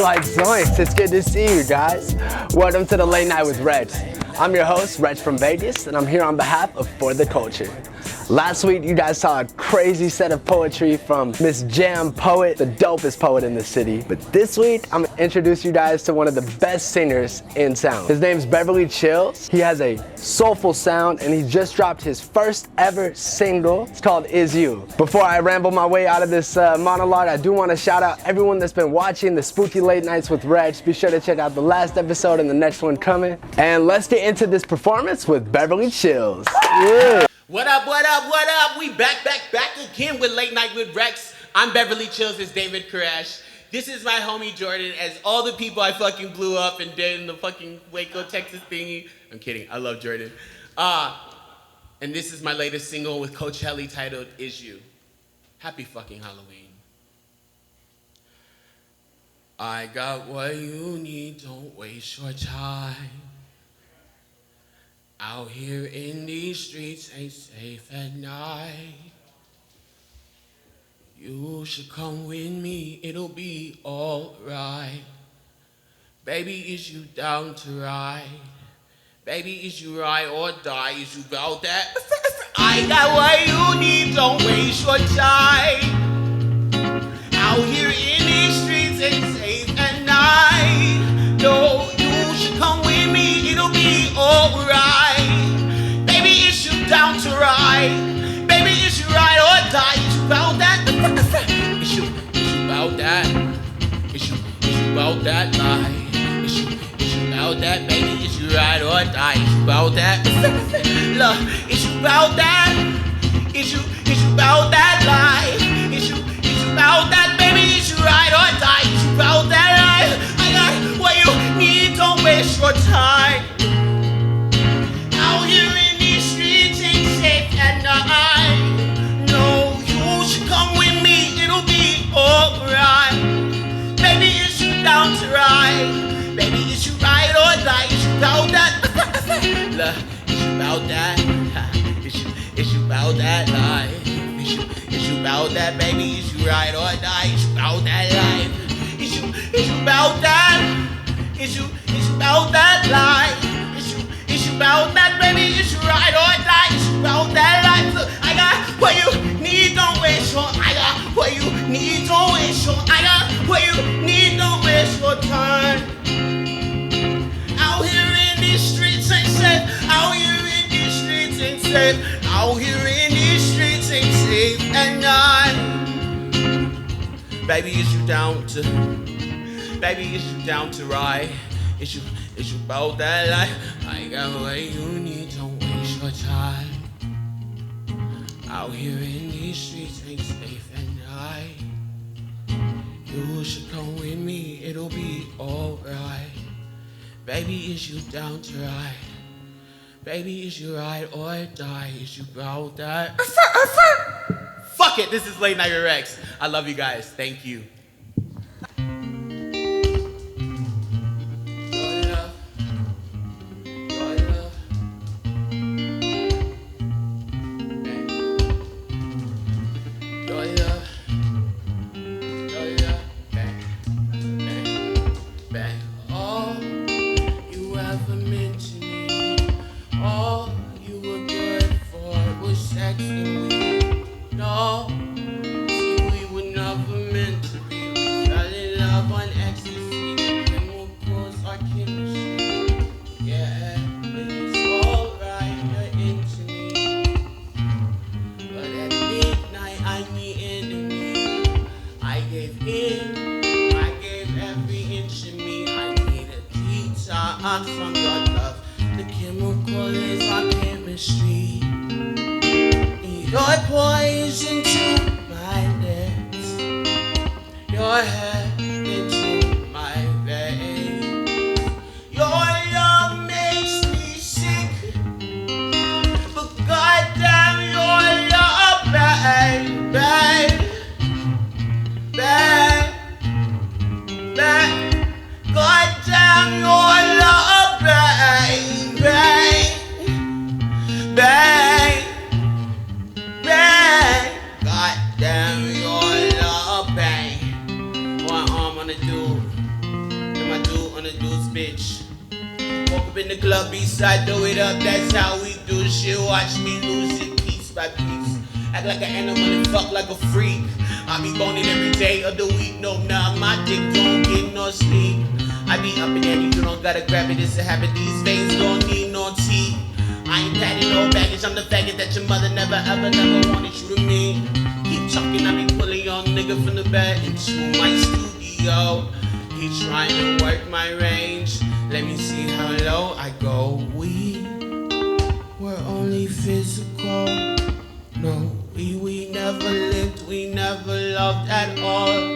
like zoinks. It's good to see you guys. Welcome to the Late Night with Reg. I'm your host, Reg from Vegas, and I'm here on behalf of For the Culture. Last week, you guys saw a crazy set of poetry from Miss Jam Poet, the dopest poet in the city. But this week, I'm gonna introduce you guys to one of the best singers in sound. His name's Beverly Chillz. He has a soulful sound, and he just dropped his first ever single. It's called Is You. Before I ramble my way out of this monologue, I do want to shout out everyone that's been watching the Spooky Late Nights with Reg. Be sure to check out the last episode and the next one coming. And let's get into this performance with Beverly Chillz. Yeah. What up, what up, what up? We back again with Late Night with Rex. I'm Beverly Chillz, it's David Koresh. This is my homie Jordan, as all the people I fucking blew up and did in the fucking Waco, Texas thingy. I'm kidding, I love Jordan. And this is my latest single with Coach Helly titled Is You. Happy fucking Halloween. I got what you need, don't waste your time. Out here in these streets ain't safe at night. You should come with me, it'll be alright. Baby, is you down to ride? Baby, is you ride or die? Is you about that? I got what you need, don't waste your time. Out here in these streets ain't safe at night. No, you should come with me, it'll be alright. Down to ride, baby, is you ride or die? Is you about that? Is you about that? Is you about that lie? Is you about that, baby? Is you ride or die? Is you about that? Look, is you about that? Is you about that lie? Is you about that, baby? Is you ride or die? Is you about that lie? I got what you need, don't waste your time. Out here in these streets ain't safe at night. No, you should come with me, it'll be alright. Baby, is you down to ride? Baby, is you ride or die? Is you about that? Look, is you about that? Is you about that life? Is you about that, baby? Is you ride or die? Is you about that life? Is you about that? Is you about that life? Is you about that, baby? Is you ride or die? Is you about that life? Look, I got what you need, don't waste your. I got what you need, don't waste your. I got what you need, don't waste your time. Out here in these streets ain't safe. Out here in these streets ain't safe. Out here in these streets ain't safe at night. Baby, is you down to? Baby, is you down to ride? Is you about that life? I got what you need, don't waste your time. Out here in these streets ain't safe at night. You should come with me, it'll be alright. Baby, is you down to ride? Baby, is you ride or die? Is you about that? Fuck it, this is Late Night with Rex. I love you guys, thank you. From your love, the chemical is our chemistry. Your poison to my lips, your head into my veins. Your love makes me sick, but goddamn your love, babe, babe, babe, babe. Goddamn your love, babe, babe, babe. Goddamn your love, babe. Wow. do it up, that's how we do shit. Watch me lose it piece by piece. Act like an animal and fuck like a freak. I be boning every day of the week. No, nah, my dick don't get no sleep. I be up and down, you don't gotta grab it, it's a habit. These veins don't need no teeth. I ain't patting no baggage, I'm the faggot that your mother never ever wanted you to meet. Keep talking, I be pulling your nigga from the bed into my studio. He trying to work my range. Let me see how low I go. We were only physical. No, we never lived, we never loved at all.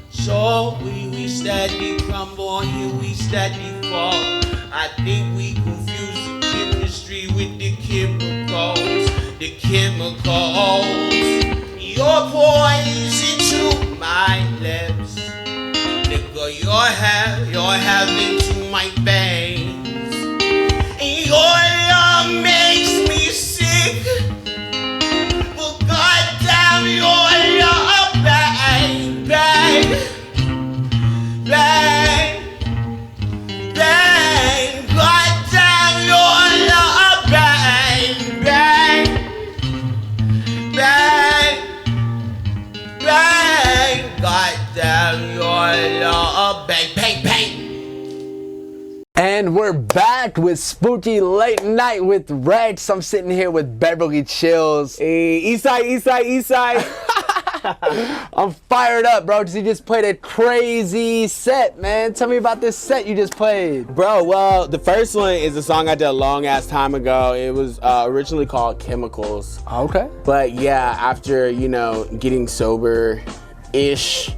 So we steady crumble, here we steady fall. I think we confuse the chemistry with the chemicals. The chemicals. Your poison to my lips. Nigga, you're having to my veins. And your love makes me sick. But goddamn, your love, bang, bang, bang, bang. Goddamn, your love, bang, bang, bang, bang. Goddamn, your love, bang, bang, bang. And we're back with Spooky Late Night with Rex. I'm sitting here with Beverly Chillz. Hey, Eastside, Eastside, Eastside. I'm fired up, bro, because you just played a crazy set, man. Tell me about this set you just played. Bro, well, the first one is a song I did a long ass time ago. It was originally called Chemicals. Okay. But yeah, after, you know, getting sober-ish,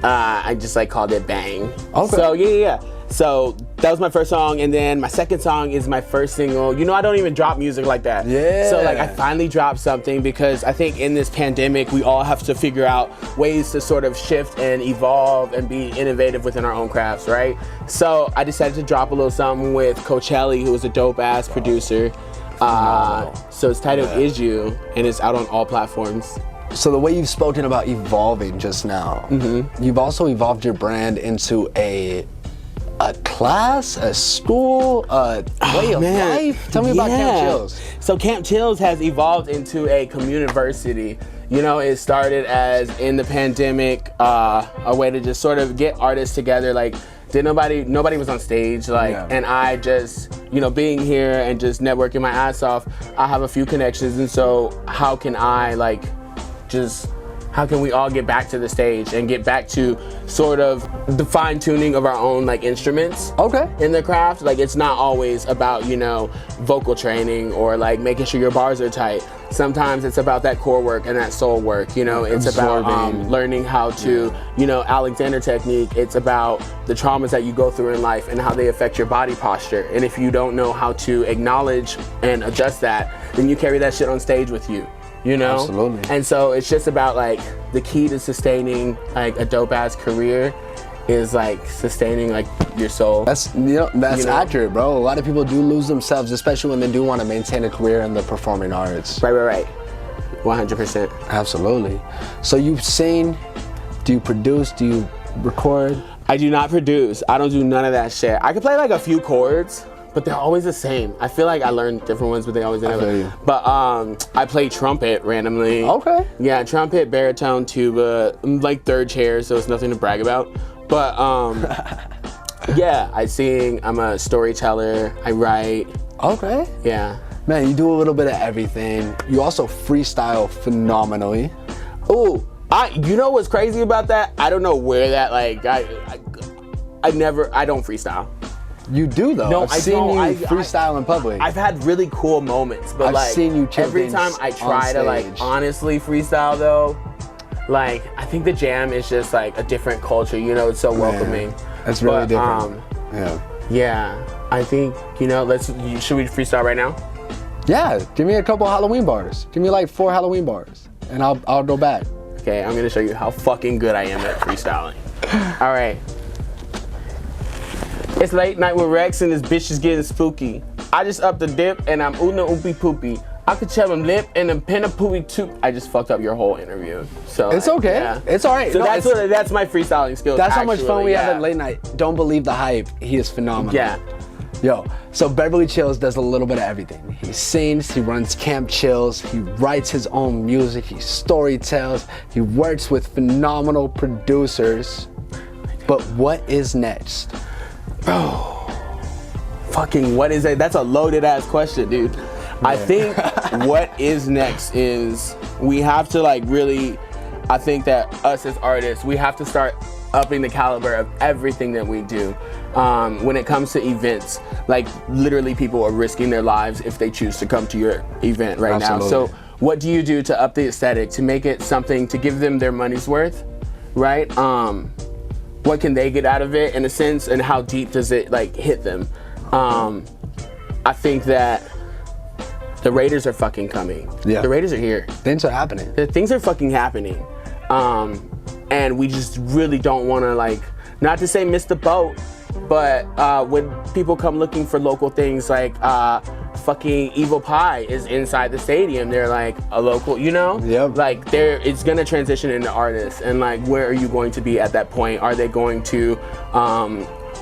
I just like called it Bang. Okay. So yeah. So that was my first song, and then my second song is my first single. You know, I don't even drop music like that. Yeah. So like I finally dropped something because I think in this pandemic we all have to figure out ways to sort of shift and evolve and be innovative within our own crafts, right? So I decided to drop a little something with Coachelli, who is a dope ass producer. So it's titled Is You, and it's out on all platforms. So the way you've spoken about evolving just now, you've also evolved your brand into a class, a school, a way of life. Tell me about Camp Chillz. So Camp Chillz has evolved into a communiversity. You know, it started as in the pandemic, a way to just sort of get artists together. Like, nobody was on stage, like, and I just, you know, being here and just networking my ass off, I have a few connections, and so how can I, like, how can we all get back to the stage and get back to sort of the fine tuning of our own like instruments in the craft? Like, it's not always about, you know, vocal training or like making sure your bars are tight. Sometimes it's about that core work and that soul work, you know. It's about learning how to, you know, Alexander technique. It's about the traumas that you go through in life and how they affect your body posture. And if you don't know how to acknowledge and adjust that, then you carry that shit on stage with you. You know? Absolutely. And so it's just about like the key to sustaining like a dope ass career is like sustaining like your soul. That's accurate, bro. A lot of people do lose themselves, especially when they do want to maintain a career in the performing arts. Right. 100%. Absolutely. So you sing, do you produce, do you record? I do not produce. I don't do none of that shit. I can play like a few chords, but they're always the same. I feel like I learned different ones, but they always end up. But I play trumpet randomly. Okay. Yeah, trumpet, baritone, tuba. I'm like third chair, so it's nothing to brag about. But yeah, I sing. I'm a storyteller. I write. Okay. Yeah. Man, you do a little bit of everything. You also freestyle phenomenally. Ooh, you know what's crazy about that? I don't know where that like I don't freestyle. You do though. No, I've seen you freestyle in public. I've had really cool moments, but I've like seen you every time I try to like honestly freestyle though, like I think the jam is just like a different culture. You know, it's so welcoming. That's really different. Yeah. I think, you know, should we freestyle right now? Yeah. Give me a couple Halloween bars. Give me like 4 Halloween bars, and I'll go back. Okay, I'm gonna show you how fucking good I am at freestyling. All right. It's late night with Rex and this bitch is getting spooky. I just upped the dip and I'm oona oopie poopy. I could tell him lip and then pin a poopy too. I just fucked up your whole interview. So it's okay. Yeah. It's all right. So that's my freestyling skills. That's how much fun we have at late night. Don't believe the hype. He is phenomenal. Yeah. Yo, so Beverly Chillz does a little bit of everything. He sings, he runs Camp Chillz, he writes his own music, he storytells, he works with phenomenal producers. But what is next? Bro, fucking what is it? That's a loaded ass question, dude. Yeah. I think what is next is we have to like really, I think that us as artists, we have to start upping the caliber of everything that we do. When it comes to events, like literally people are risking their lives if they choose to come to your event right Absolutely. now. So what do you do to up the aesthetic, to make it something, to give them their money's worth, right? What can they get out of it in a sense, and how deep does it like hit them? I think that the Raiders are fucking coming. Yeah. The Raiders are here. Things are happening. Things are fucking happening. And we just really don't want to, like, not to say miss the boat, but when people come looking for local things, like fucking Evil Pie is inside the stadium, they're like a local, you know? Yep. Like it's gonna transition into artists, and like where are you going to be at that point? Are they going to,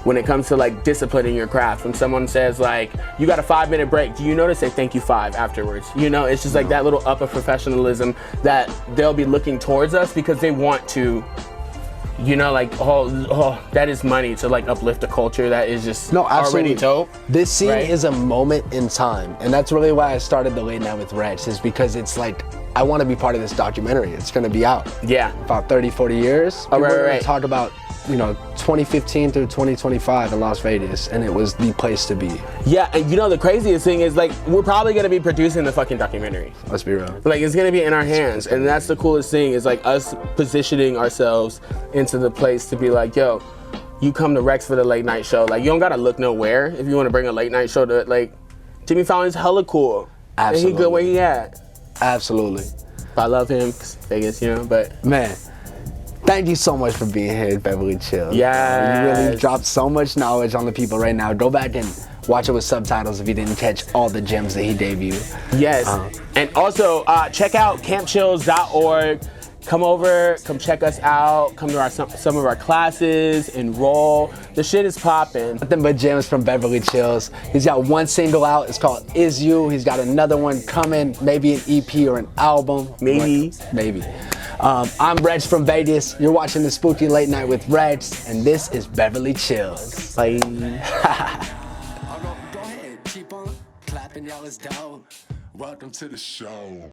when it comes to like disciplining your craft, when someone says like, you got a 5-minute break, do you know to say thank you 5 afterwards? You know, it's just like that little up of professionalism that they'll be looking towards us because they want to, you know, like, oh, that is money to like uplift a culture that is just already dope. This scene right? is a moment in time, and that's really why I started the Late Night with Reg, is because it's like, I want to be part of this documentary. It's going to be out. Yeah. About 30, 40 years. Oh, We're right, going right. to talk about, you know, 2015 through 2025 in Las Vegas, and it was the place to be. Yeah, and you know the craziest thing is like we're probably gonna be producing the fucking documentary. Let's be real. Like it's gonna be in our hands, and that's the coolest thing is like us positioning ourselves into the place to be like, yo, you come to Rex for the late night show. Like you don't gotta look nowhere if you want to bring a late night show to like. Jimmy Fallon's hella cool. Absolutely. And he good where he at. Absolutely. I love him, 'cause Vegas, you know, but Man, thank you so much for being here at Beverly Chillz. Yes. You really dropped so much knowledge on the people right now. Go back and watch it with subtitles if you didn't catch all the gems that he debuted. Yes, and also check out campchills.org. Come over, come check us out, come to some of our classes, enroll. The shit is popping. Nothing but gems from Beverly Chillz. He's got one single out, it's called Is You. He's got another one coming, maybe an EP or an album. Maybe. Maybe. I'm Reg from Vegas. You're watching the Spooky Late Night with Reg, and this is Beverly Chillz. Bye. Go ahead, keep on clapping, y'all is dope. Welcome to the show.